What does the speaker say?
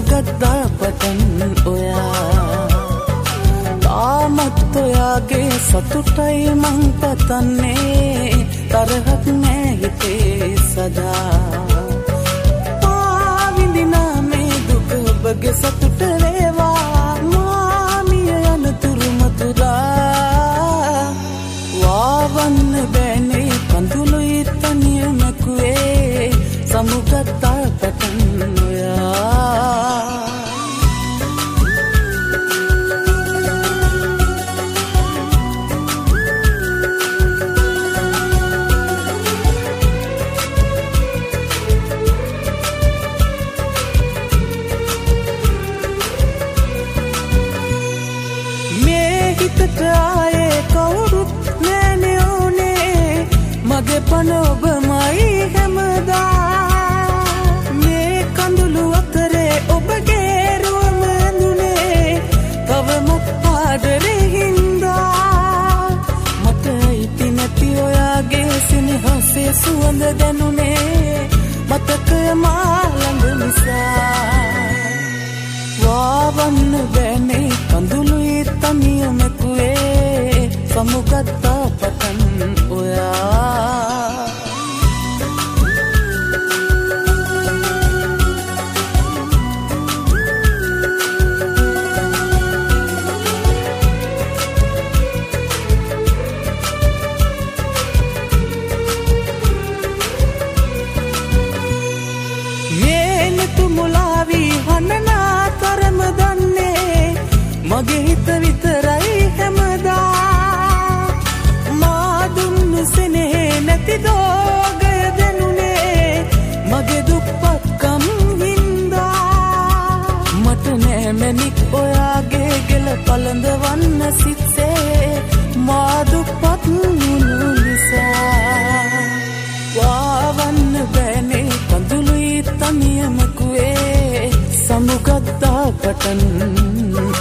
සමුගත්තා පටන් ඔයා තාමත් ඔයාගේ සතුටයි මං පතන්නේ තරහක් නෑ හිතේ සදා පාවිඳිනා මේ දුක ඔබගේ සතුට වේවා මාමිය යනතුරු මතුරා වාවන්න බෑනේ කඳුළුයි තනියමකුවේ සමුගත්තා පටන් ඔයා හිතට ආයේ කවුරුත් නෑනේ ඕනේ මගේ පන ඔබමයි හැමදා මේ කඳුළු අතරේ ඔබගේ රුවම ඇඳුනේ තවමත් ආදරේ හින්දා මට ඉති නැති ඔයාගේ සෙනෙහසේ සුවඳ දැනුනේ මතකය මා ළඟ නිසා වාවන්න බෑනේ කඳුළුයි තනියමකුවේ සමුගත්තා පටන් ඔයා මේනතු මුලාවී හනනා කරම දන්නේ මගේ හිත විතරයි හැමදා මා දුන්නු සෙනෙහේ නැති දෝගය දැනුනේ මගේ දුප්පත්කම් හින්දා මට නෑමැනික් ඔයාගේ ගෙල පළඳවන්න සිත්සේ මා දුප්පත් වුණු නිසා වාවන්න බෑනේ කඳුළුයි තනියමකුවේ සමුගත්තා පටන්